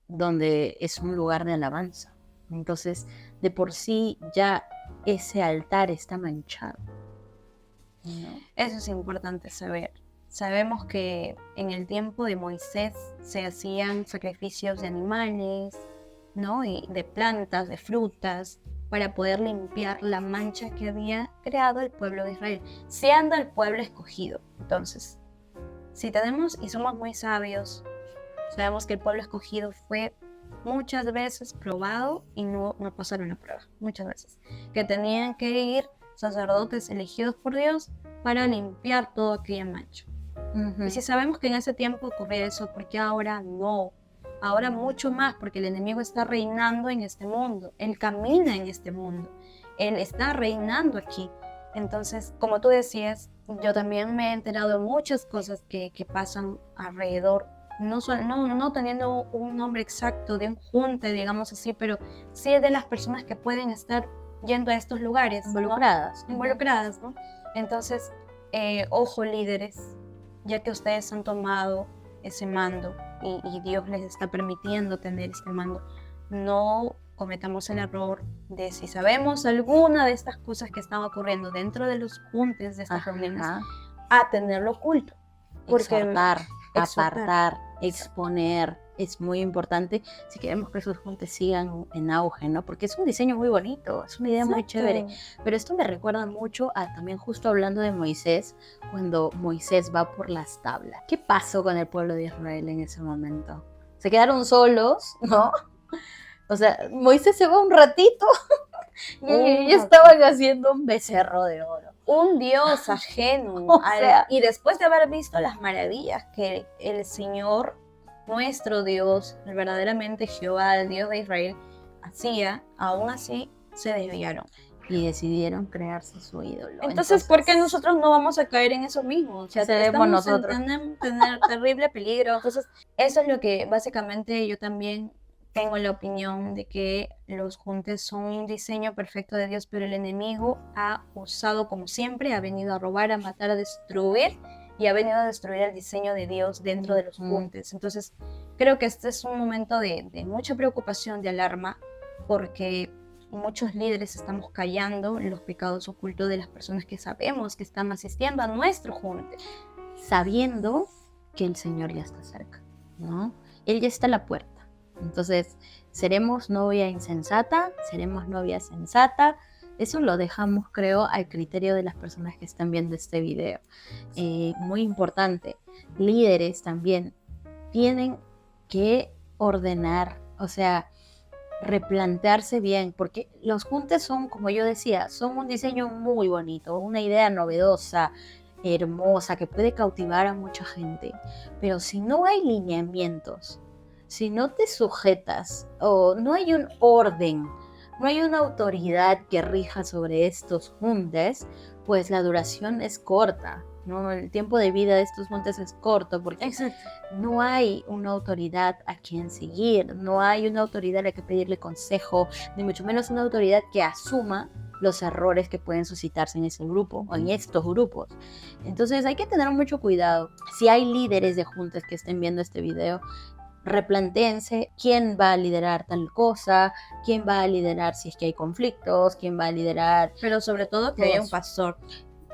donde es un lugar de alabanza. Entonces, de por sí ya ese altar está manchado, ¿no? Eso es importante saber. Sabemos que en el tiempo de Moisés se hacían sacrificios de animales, ¿no? Y de plantas, de frutas, para poder limpiar la mancha que había creado el pueblo de Israel, siendo el pueblo escogido. Entonces, si tenemos y somos muy sabios, sabemos que el pueblo escogido fue muchas veces probado y no pasaron la prueba, muchas veces. Que tenían que ir sacerdotes elegidos por Dios para limpiar todo aquella mancha. Y si sabemos que en ese tiempo ocurría eso, ¿por qué ahora no? Ahora mucho más, porque el enemigo está reinando en este mundo. Él camina en este mundo. Él está reinando aquí. Entonces, como tú decías, yo también me he enterado de muchas cosas que pasan alrededor. No teniendo un nombre exacto de un junte, digamos así, pero sí de las personas que pueden estar yendo a estos lugares. Involucradas. ¿No? Involucradas, ¿no? Entonces, ojo líderes, ya que ustedes han tomado ese mando y Dios les está permitiendo tener este mando, no cometamos el error de, si sabemos alguna de estas cosas que están ocurriendo dentro de los juntes de estas reuniones, a tenerlo oculto. Porque apartar, exponer, es muy importante si queremos que esos juntes sigan en auge, ¿no? Porque es un diseño muy bonito, es una idea muy chévere. Pero esto me recuerda mucho a también justo hablando de Moisés, cuando Moisés va por las tablas. ¿Qué pasó con el pueblo de Israel en ese momento? Se quedaron solos, ¿no? O sea, Moisés se va un ratito y estaban haciendo un becerro de oro. Un Dios ajeno. Y después de haber visto las maravillas que el Señor, nuestro Dios, verdaderamente Jehová, el Dios de Israel, hacía, aún así se desviaron. Y decidieron crearse su ídolo. Entonces, ¿por qué nosotros no vamos a caer en eso mismo? O sea, seremos nosotros. En tener terrible peligro. Entonces, eso es lo que básicamente yo también tengo la opinión de que los juntes son un diseño perfecto de Dios, pero el enemigo ha usado, como siempre, ha venido a robar, a matar, a destruir, y ha venido a destruir el diseño de Dios dentro de los juntes. Entonces, creo que este es un momento de mucha preocupación, de alarma, porque muchos líderes estamos callando en los pecados ocultos de las personas que sabemos que están asistiendo a nuestro junte, sabiendo que el Señor ya está cerca, ¿no? Él ya está a la puerta. Entonces, seremos novia insensata, seremos novia sensata. Eso lo dejamos, creo, al criterio de las personas que están viendo este video. Muy importante, líderes también tienen que ordenar, o sea, replantearse bien, porque los juntes son, como yo decía, son un diseño muy bonito, una idea novedosa, hermosa, que puede cautivar a mucha gente. Pero si no hay lineamientos, si no te sujetas o no hay un orden, no hay una autoridad que rija sobre estos juntes, pues la duración es corta. ¿no? El tiempo de vida de estos juntes es corto porque Exacto. no hay una autoridad a quien seguir, no hay una autoridad a la que pedirle consejo, ni mucho menos una autoridad que asuma los errores que pueden suscitarse en ese grupo o en estos grupos. Entonces hay que tener mucho cuidado. Si hay líderes de juntas que estén viendo este video, replantéense quién va a liderar tal cosa, quién va a liderar si es que hay conflictos, quién va a liderar. Pero sobre todo que haya un pastor.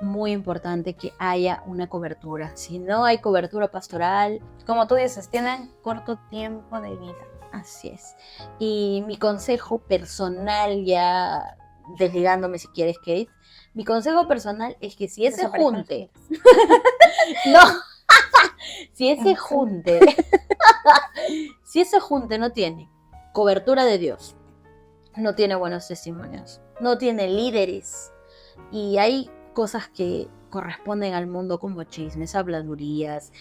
Muy importante que haya una cobertura. Si no hay cobertura pastoral, Como tú dices, tienen corto tiempo de vida. así es. Y mi consejo personal, ya desligándome si quieres, Kate, mi consejo personal es que si ese Desaparejan junte, no, si ese junte, si ese junte no tiene cobertura de Dios, no tiene buenos testimonios, no tiene líderes, y hay cosas que corresponden al mundo como chismes, habladurías,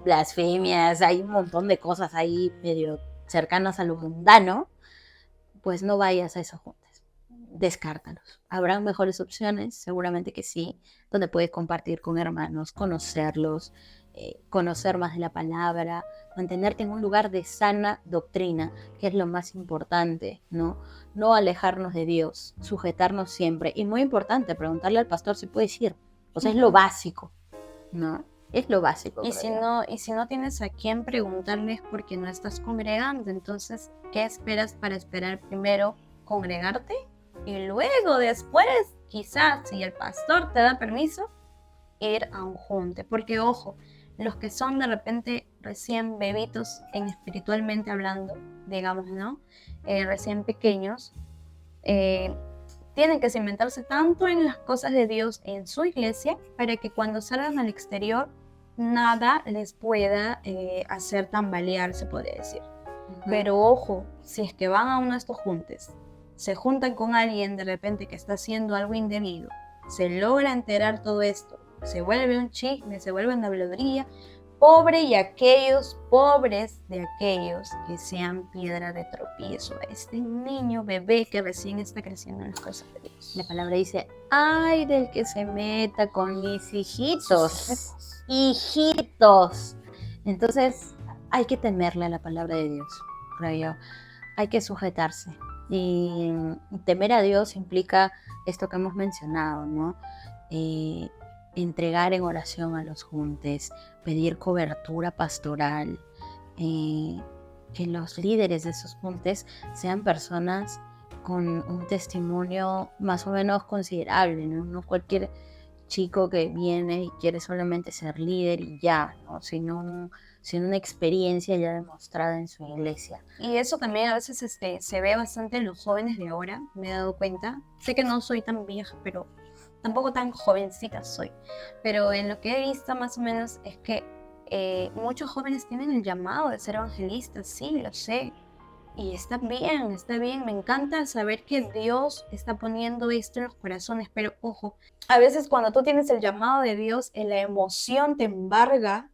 blasfemias, hay un montón de cosas ahí medio cercanas a lo mundano, pues no vayas a esos juntes, descártalos. Habrán mejores opciones, seguramente que sí, donde puedes compartir con hermanos, conocerlos, conocer más de la palabra, mantenerte en un lugar de sana doctrina, que es lo más importante, ¿no? No alejarnos de Dios, sujetarnos siempre. Y muy importante, preguntarle al pastor si puedes ir. O sea, es lo básico, ¿no? Es lo básico. Y si no tienes a quién preguntarles porque no estás congregando, entonces, ¿qué esperas para esperar primero congregarte? Y luego, después, quizás, si el pastor te da permiso, ir a un junte. Porque, ojo, los que son de repente recién bebitos en espiritualmente hablando, digamos, ¿no? Recién pequeños, tienen que cimentarse tanto en las cosas de Dios en su iglesia para que cuando salgan al exterior nada les pueda hacer tambalear, se podría decir. Pero ojo, si es que van a uno de estos juntes, se juntan con alguien de repente que está haciendo algo indebido, se logra enterar todo esto, se vuelve un chisme, se vuelve una habladuría, pobre y aquellos pobres de aquellos que sean piedra de tropiezo a este niño bebé que recién está creciendo en las cosas de Dios. La palabra dice, ay del que se meta con mis hijitos. Hijitos. Entonces hay que temerle a la palabra de Dios, creo yo. Hay que sujetarse. Y temer a Dios implica esto que hemos mencionado, ¿no? Entregar en oración a los juntes, pedir cobertura pastoral, que los líderes de esos juntes sean personas con un testimonio más o menos considerable, ¿no? No cualquier chico que viene y quiere solamente ser líder y ya, ¿no? Sino una experiencia ya demostrada en su iglesia. Y eso también a veces se ve bastante en los jóvenes de ahora, me he dado cuenta. Sé que no soy tan vieja, pero tampoco tan jovencita soy. Pero en lo que he visto más o menos es que muchos jóvenes tienen el llamado de ser evangelistas, sí, lo sé. Y está bien, me encanta saber que Dios está poniendo esto en los corazones, pero ojo, a veces cuando tú tienes el llamado de Dios, la emoción te embarga,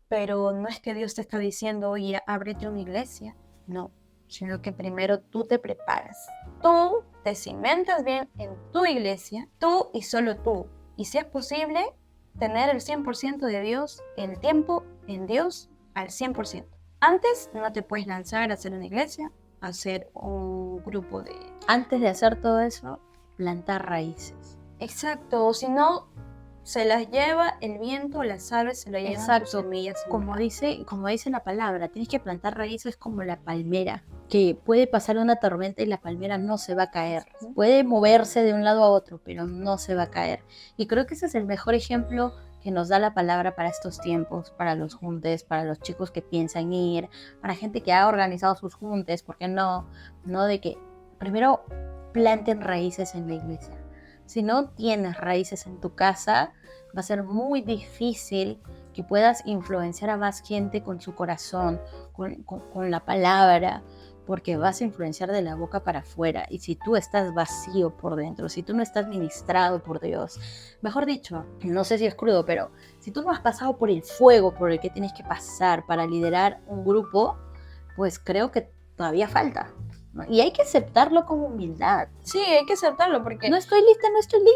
pero no es que Dios te está diciendo, oye, ábrete una iglesia, no, sino que primero tú te preparas, tú te cimentas bien en tu iglesia, tú y solo tú, y si es posible, tener el 100% de Dios, el tiempo en Dios al 100%. Antes no te puedes lanzar a hacer una iglesia, a hacer un grupo de... Antes de hacer todo eso, plantar raíces. Exacto, o si no, se las lleva el viento, las aves se lo llevan. Exacto, tus semillas. como dice la palabra, tienes que plantar raíces como la palmera, que puede pasar una tormenta y la palmera no se va a caer. Puede moverse de un lado a otro, pero no se va a caer. Y creo que ese es el mejor ejemplo que nos da la palabra para estos tiempos, para los juntes, para los chicos que piensan ir, para gente que ha organizado sus juntes, porque no de que primero planten raíces en la iglesia. Si no tienes raíces en tu casa, va a ser muy difícil que puedas influenciar a más gente con su corazón, con la palabra, porque vas a influenciar de la boca para afuera. Y si tú estás vacío por dentro, si tú no estás ministrado por Dios, mejor dicho, no sé si es crudo, pero si tú no has pasado por el fuego por el que tienes que pasar para liderar un grupo, pues creo que todavía falta. ¿no? Y hay que aceptarlo con humildad. Sí, hay que aceptarlo porque... No estoy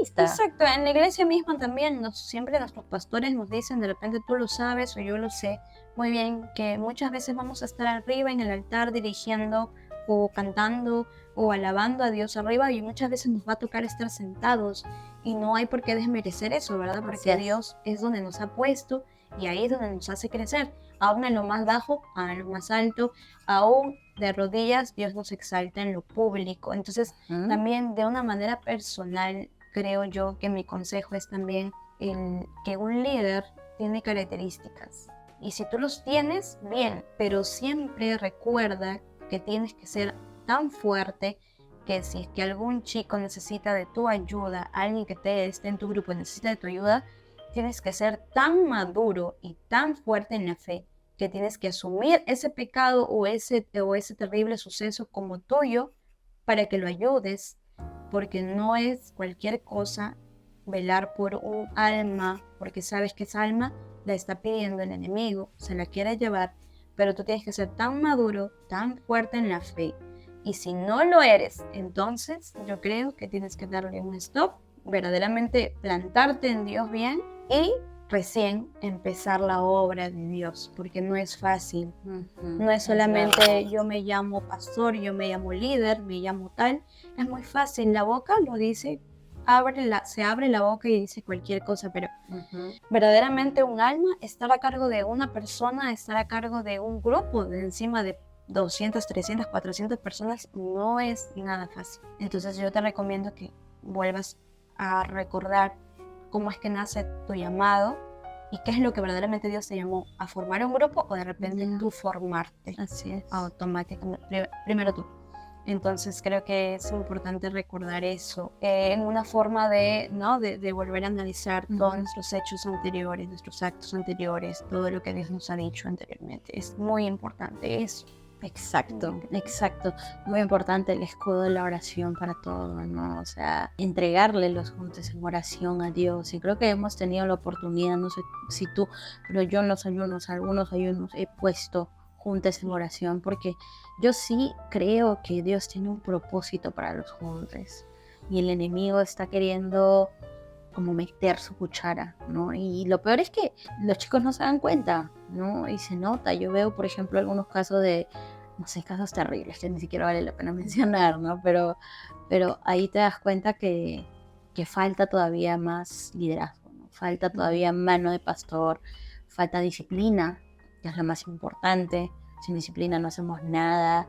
lista. Exacto, en la iglesia misma también siempre nuestros pastores nos dicen, de repente tú lo sabes o yo lo sé muy bien, que muchas veces vamos a estar arriba en el altar dirigiendo o cantando o alabando a Dios arriba, y muchas veces nos va a tocar estar sentados, y no hay por qué desmerecer eso, ¿verdad? Porque Dios es donde nos ha puesto y ahí es donde nos hace crecer, aún en lo más bajo, aún en lo más alto, aún de rodillas Dios nos exalta en lo público. Entonces también de una manera personal creo yo que mi consejo es también que un líder tiene características, y si tú los tienes, bien, pero siempre recuerda que tienes que ser tan fuerte que si es que algún chico necesita de tu ayuda, alguien que esté en tu grupo necesita de tu ayuda, tienes que ser tan maduro y tan fuerte en la fe que tienes que asumir ese pecado o ese terrible suceso como tuyo para que lo ayudes, porque no es cualquier cosa velar por un alma, porque sabes que esa alma la está pidiendo el enemigo, se la quiere llevar, pero tú tienes que ser tan maduro, tan fuerte en la fe. Y si no lo eres, entonces yo creo que tienes que darle un stop, verdaderamente plantarte en Dios bien y recién empezar la obra de Dios, porque no es fácil. No es solamente yo me llamo pastor, yo me llamo líder, me llamo tal. Es muy fácil, la boca lo dice, se abre la boca y dice cualquier cosa, pero verdaderamente un alma, estar a cargo de una persona, estar a cargo de un grupo de encima de 200, 300, 400 personas, no es nada fácil. Entonces yo te recomiendo que vuelvas a recordar cómo es que nace tu llamado y qué es lo que verdaderamente Dios te llamó, a formar un grupo o de repente tú formarte. Así es. Automáticamente, primero tú. Entonces creo que es importante recordar eso, en una forma de volver a analizar todos nuestros hechos anteriores, nuestros actos anteriores, todo lo que Dios nos ha dicho anteriormente. Es muy importante eso. Exacto. Muy importante el escudo de la oración para todo, ¿no? O sea, entregarle los juntos en oración a Dios. Y creo que hemos tenido la oportunidad, no sé si tú, pero yo en algunos ayunos he puesto juntos en oración, porque yo sí creo que Dios tiene un propósito para los juntos. Y el enemigo está queriendo como meter su cuchara, ¿no? Y lo peor es que los chicos no se dan cuenta, ¿no? Y se nota. Yo veo, por ejemplo, algunos casos casos terribles que ni siquiera vale la pena mencionar, ¿no? Pero ahí te das cuenta que falta todavía más liderazgo, ¿no? Falta todavía mano de pastor, falta disciplina, que es lo más importante. Sin disciplina no hacemos nada.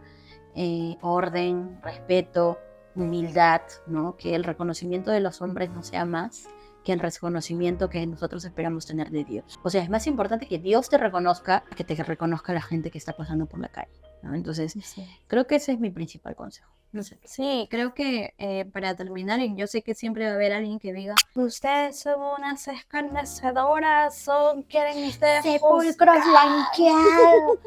Orden, respeto, humildad, ¿no? Que el reconocimiento de los hombres no sea más que el reconocimiento que nosotros esperamos tener de Dios. O sea, es más importante que Dios te reconozca que te reconozca la gente que está pasando por la calle, ¿no? Entonces, creo que ese es mi principal consejo. No sé. Sí, creo que para terminar, y yo sé que siempre va a haber alguien que diga, ustedes son unas escarnecedoras, quieren ustedes sepulcros blanqueados.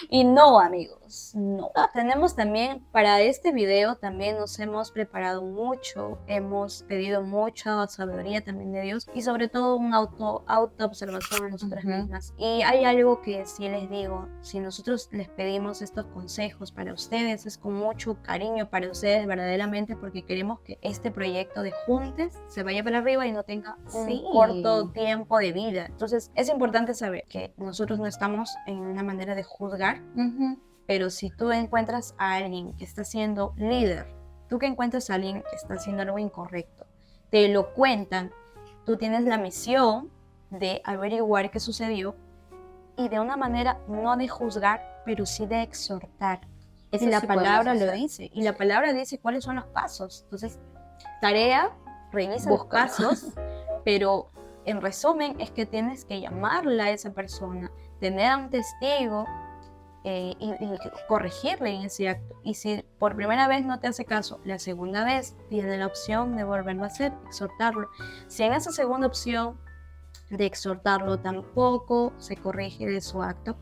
Y no, amigos, no. Tenemos también, para este video también nos hemos preparado mucho, hemos pedido mucha sabiduría también de Dios, y sobre todo una auto-observación a nosotras mismas. Y hay algo que sí les digo, si nosotros les pedimos estos consejos para ustedes, es con mucho cariño para ustedes verdaderamente, porque queremos que este proyecto de Juntes se vaya para arriba y no tenga un corto tiempo de vida. Entonces es importante saber que nosotros no estamos en una manera de juzgar, pero si tú encuentras a alguien que está siendo líder, tú que encuentras a alguien que está haciendo algo incorrecto, te lo cuentan, tú tienes la misión de averiguar qué sucedió y de una manera no de juzgar, pero sí de exhortar. Y la palabra lo dice, y la palabra dice cuáles son los pasos. Entonces, tarea, revisa los pasos, pero en resumen es que tienes que llamarla a esa persona, tener a un testigo y corregirle en ese acto. Y si por primera vez no te hace caso, la segunda vez tiene la opción de volverlo a hacer, exhortarlo. Si en esa segunda opción de exhortarlo tampoco se corrige de su acto,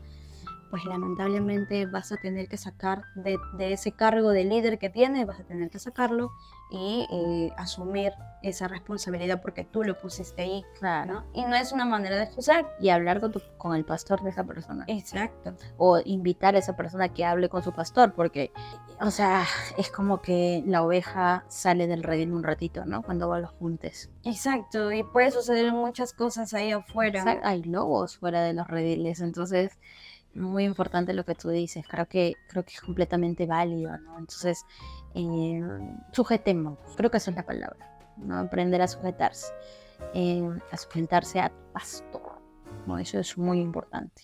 pues lamentablemente vas a tener que sacar de ese cargo de líder que tienes, vas a tener que sacarlo y asumir esa responsabilidad porque tú lo pusiste ahí, Claro. ¿no? Y no es una manera de excusar. Y hablar con el pastor de esa persona. Exacto. O invitar a esa persona a que hable con su pastor, porque, o sea, es como que la oveja sale del redil un ratito, ¿no? Cuando va a los juntes. Exacto, y puede suceder muchas cosas ahí afuera. Hay lobos fuera de los rediles, entonces muy importante lo que tú dices, creo que es completamente válido, ¿no? Entonces, sujetemos, creo que esa es la palabra, ¿no? Aprender a sujetarse a tu pastor, ¿no? Eso es muy importante.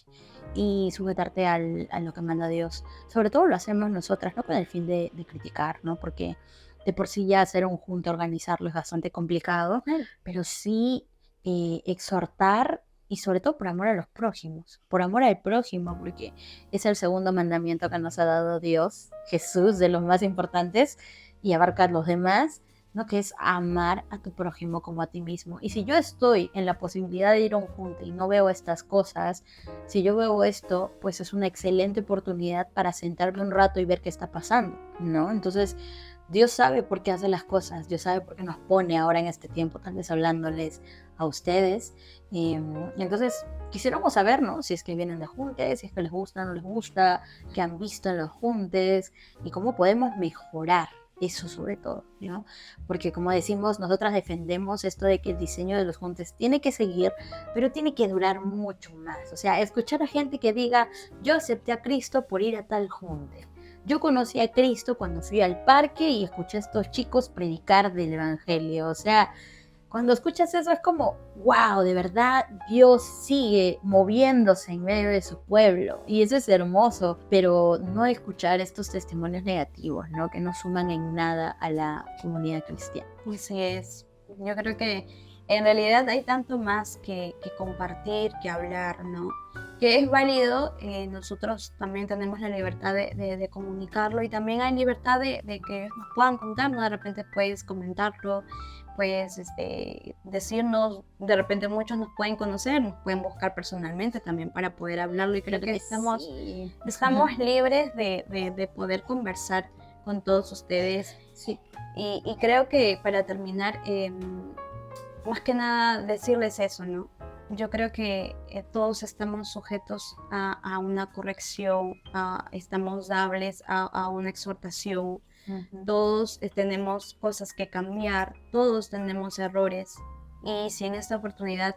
Y sujetarte a lo que manda Dios. Sobre todo lo hacemos nosotras, no con el fin de criticar, ¿no? Porque de por sí ya hacer un junto, organizarlo es bastante complicado, pero sí exhortar y sobre todo por amor a los prójimos, por amor al prójimo, porque es el segundo mandamiento que nos ha dado Dios, Jesús, de los más importantes, y abarca a los demás, ¿no? Que es amar a tu prójimo como a ti mismo. Y si yo estoy en la posibilidad de ir a un junte y no veo estas cosas, si yo veo esto, pues es una excelente oportunidad para sentarme un rato y ver qué está pasando, ¿no? Entonces, Dios sabe por qué hace las cosas, Dios sabe por qué nos pone ahora en este tiempo, tal vez hablándoles a ustedes. Y entonces, quisiéramos saber, ¿no? Si es que vienen de juntes, si es que les gusta, no les gusta, qué han visto en los juntes y cómo podemos mejorar. Eso sobre todo, ¿no? Porque como decimos, nosotras defendemos esto de que el diseño de los juntes tiene que seguir, pero tiene que durar mucho más. O sea, escuchar a gente que diga, yo acepté a Cristo por ir a tal junte. Yo conocí a Cristo cuando fui al parque y escuché a estos chicos predicar del evangelio. O sea, cuando escuchas eso es como, wow, de verdad Dios sigue moviéndose en medio de su pueblo. Y eso es hermoso, pero no escuchar estos testimonios negativos, ¿no? Que no suman en nada a la comunidad cristiana. Así es. Yo creo que en realidad hay tanto más que compartir, que hablar, ¿no? Que es válido, nosotros también tenemos la libertad de comunicarlo y también hay libertad de que nos puedan contar, ¿no? De repente puedes comentarlo, pues decirnos, de repente muchos nos pueden conocer, nos pueden buscar personalmente también para poder hablarlo y creo que estamos libres de poder conversar con todos ustedes. Sí. Y creo que para terminar, más que nada decirles eso, ¿no? Yo creo que todos estamos sujetos a una corrección, estamos dables a una exhortación. Uh-huh. Todos tenemos cosas que cambiar, todos tenemos errores y si en esta oportunidad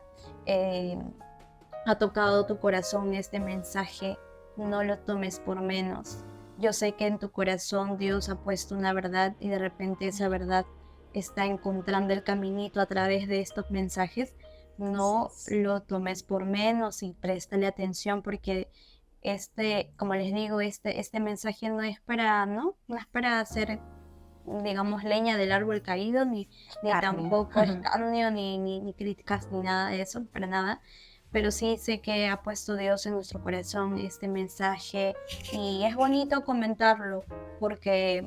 ha tocado tu corazón este mensaje, no lo tomes por menos. Yo sé que en tu corazón Dios ha puesto una verdad y de repente esa verdad está encontrando el caminito a través de estos mensajes. No lo tomes por menos y préstale atención porque como les digo, este mensaje no es para hacer, digamos, leña del árbol caído, ni tampoco escarnio, ni críticas, ni nada de eso, para nada. Pero sí sé que ha puesto Dios en nuestro corazón este mensaje y es bonito comentarlo porque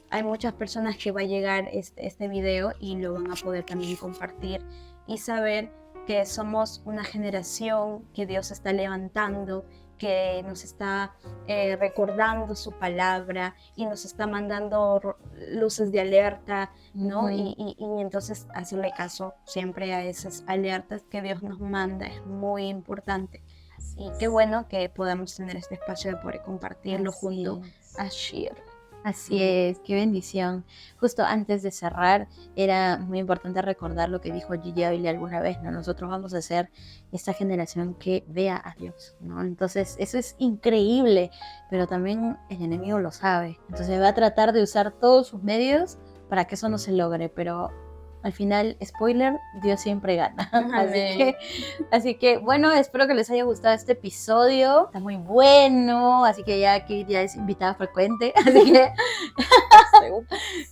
hay muchas personas que va a llegar este video y lo van a poder también compartir y saber que somos una generación que Dios está levantando, que nos está recordando su palabra y nos está mandando luces de alerta, ¿no? Uh-huh. Y entonces hacerle caso siempre a esas alertas que Dios nos manda es muy importante. Y qué bueno que podamos tener este espacio de poder compartirlo junto a Shir. Así es, qué bendición. Justo antes de cerrar, era muy importante recordar lo que dijo Gigi Ávila alguna vez, ¿no? Nosotros vamos a ser esta generación que vea a Dios, ¿no? Entonces, eso es increíble, pero también el enemigo lo sabe. Entonces va a tratar de usar todos sus medios para que eso no se logre, pero al final, spoiler, Dios siempre gana. Así que, bueno, espero que les haya gustado este episodio. Está muy bueno, así que ya es invitada frecuente. Así que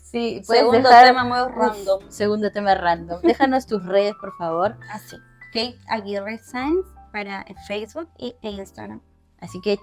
sí, segundo tema muy random. Segundo tema random. Déjanos tus redes, por favor. Así, Kate Aguirre Sainz para Facebook y Instagram. Así que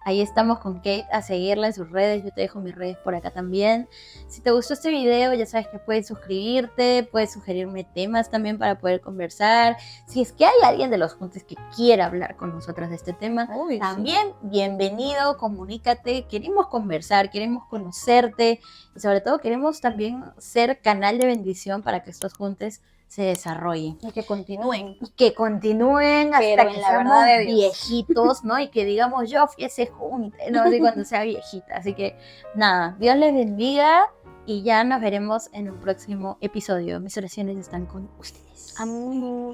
Ahí estamos con Kate, a seguirla en sus redes. Yo te dejo mis redes por acá también. Si te gustó este video, ya sabes que puedes suscribirte, puedes sugerirme temas también para poder conversar. Si es que hay alguien de los juntes que quiera hablar con nosotras de este tema, Uy, también bienvenido, comunícate. Queremos conversar, queremos conocerte y sobre todo queremos también ser canal de bendición para que estos juntes se desarrollen. Y que continúen. Y que continúen Pero hasta en que la seamos verdad de Dios. viejitos, ¿no? Y que digamos, yo fui ese junte, ¿no? Así cuando sea viejita. Así que, nada, Dios les bendiga y ya nos veremos en un próximo episodio. Mis oraciones están con ustedes. Amén.